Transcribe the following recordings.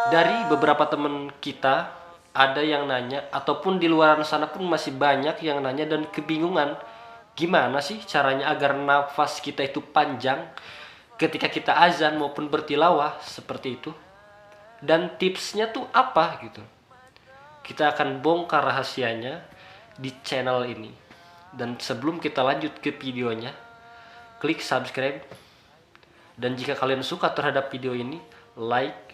Dari beberapa teman kita, ada yang nanya, ataupun di luar sana pun masih banyak yang nanya dan kebingungan, gimana sih caranya agar nafas kita itu panjang ketika kita azan maupun bertilawah seperti itu. Dan tipsnya tuh apa gitu. Kita akan bongkar rahasianya di channel ini. Dan sebelum kita lanjut ke videonya, klik subscribe. Dan jika kalian suka terhadap video ini, like.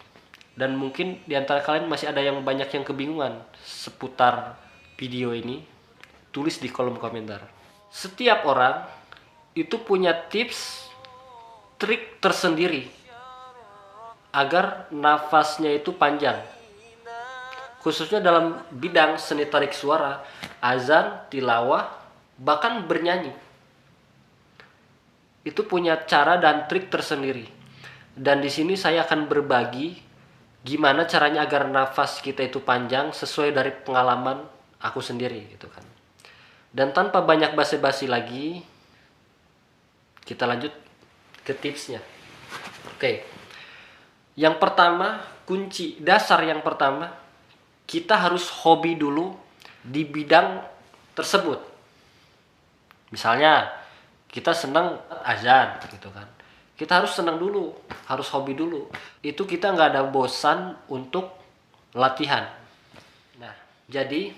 Dan mungkin di antara kalian masih ada yang banyak yang kebingungan seputar video ini, tulis di kolom komentar. Setiap orang itu punya tips, trik tersendiri agar nafasnya itu panjang. Khususnya dalam bidang seni tarik suara, azan, tilawah, bahkan bernyanyi. Itu punya cara dan trik tersendiri. Dan di sini saya akan berbagi gimana caranya agar nafas kita itu panjang sesuai dari pengalaman aku sendiri gitu kan. Dan tanpa banyak basa-basi lagi, kita lanjut ke tipsnya. Oke. Yang pertama, kunci dasar yang pertama, kita harus hobi dulu di bidang tersebut. Misalnya, kita senang azan gitu kan. Kita harus senang dulu, harus hobi dulu. Itu kita nggak ada bosan untuk latihan. Nah, jadi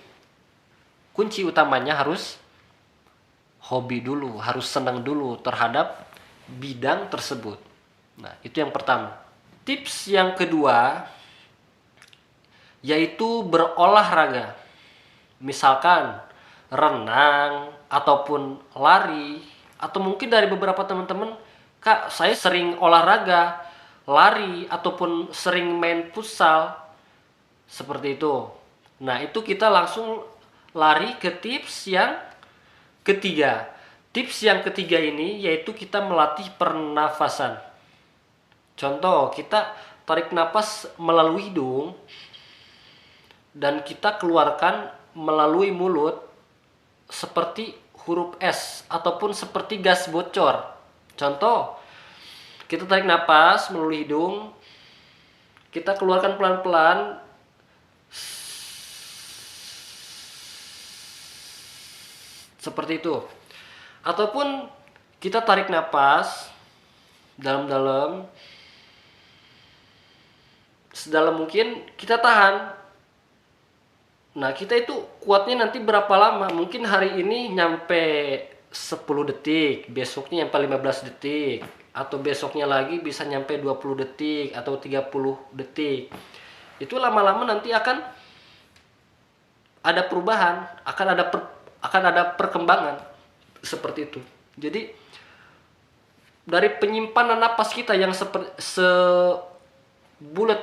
kunci utamanya harus hobi dulu, harus senang dulu terhadap bidang tersebut. Nah, itu yang pertama. Tips yang kedua yaitu berolahraga. Misalkan renang ataupun lari, atau mungkin dari beberapa teman-teman, Kak, saya sering olahraga, lari ataupun sering main futsal seperti itu. Nah, itu kita langsung lari ke tips yang ketiga. Tips yang ketiga ini yaitu kita melatih pernafasan. Contoh, kita tarik napas melalui hidung dan kita keluarkan melalui mulut seperti huruf S ataupun seperti gas bocor. Contoh, kita tarik napas melalui hidung, kita keluarkan pelan-pelan seperti itu. Ataupun kita tarik napas dalam-dalam, sedalam mungkin kita tahan. Nah, kita itu kuatnya nanti berapa lama? Mungkin hari ini nyampe 10 detik, besoknya nyampe 15 detik, atau besoknya lagi bisa nyampe 20 detik atau 30 detik. Itu lama-lama nanti akan ada perubahan, akan ada perkembangan seperti itu. Jadi dari penyimpanan napas kita yang sebulat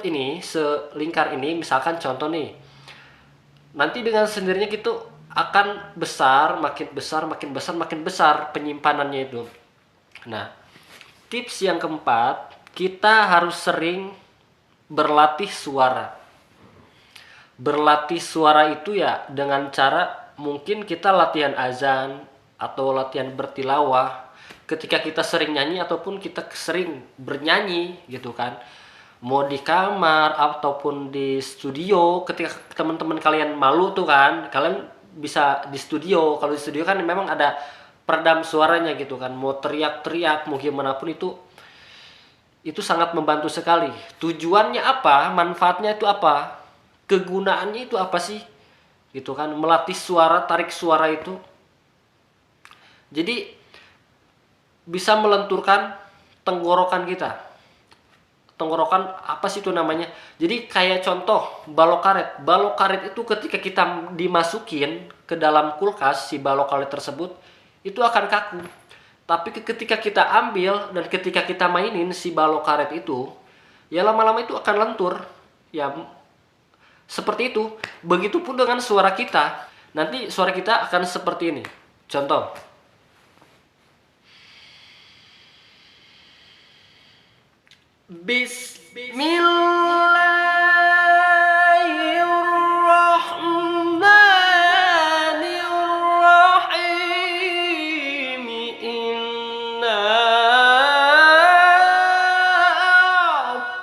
ini, selingkar ini, misalkan contoh nih, nanti dengan sendirinya gitu akan besar, makin besar, makin besar, makin besar penyimpanannya itu. Nah, tips yang keempat, kita harus sering berlatih suara. Berlatih suara itu ya dengan cara mungkin kita latihan azan atau latihan bertilawah. Ketika kita sering nyanyi ataupun kita sering bernyanyi gitu kan, mau di kamar ataupun di studio, ketika teman-teman kalian malu tuh kan, kalian bisa di studio. Kalau di studio kan memang ada peredam suaranya gitu kan, mau teriak-teriak mau gimana pun itu sangat membantu sekali. Tujuannya apa, manfaatnya itu apa, kegunaannya itu apa sih gitu kan, melatih suara, tarik suara itu jadi bisa melenturkan tenggorokan kita. Tenggorokan apa sih itu namanya? Jadi kayak contoh balok karet. Balok karet itu ketika kita dimasukin ke dalam kulkas, si balok karet tersebut itu akan kaku. Tapi ketika kita ambil dan ketika kita mainin si balok karet itu, ya lama-lama itu akan lentur. Ya seperti itu. Begitupun dengan suara kita. Nanti suara kita akan seperti ini. Contoh. Bismillahirrahmanirrahim. Inna a'taynahu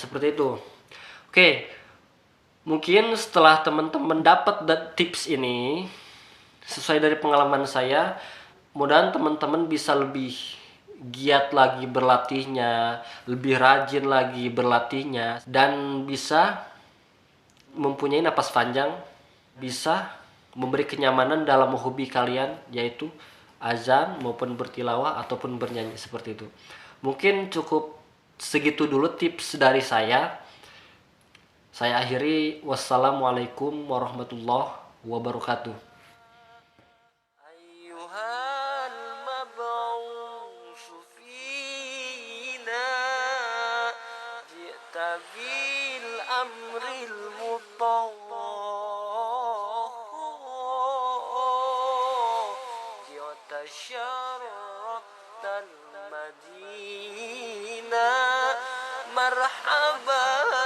seperti itu. Oke, mungkin setelah teman-teman dapat tips ini sesuai dari pengalaman saya, mudah-mudahan teman-teman bisa lebih giat lagi berlatihnya, lebih rajin lagi berlatihnya, dan bisa mempunyai napas panjang, bisa memberi kenyamanan dalam hobi kalian, yaitu azan maupun bertilawah ataupun bernyanyi seperti itu. Mungkin cukup segitu dulu tips dari saya. Saya akhiri, wassalamualaikum warahmatullahi wabarakatuh. Ayyuhal mab'usu fina, ji'ta bil amril ji'ta syarratal madinah, marhaban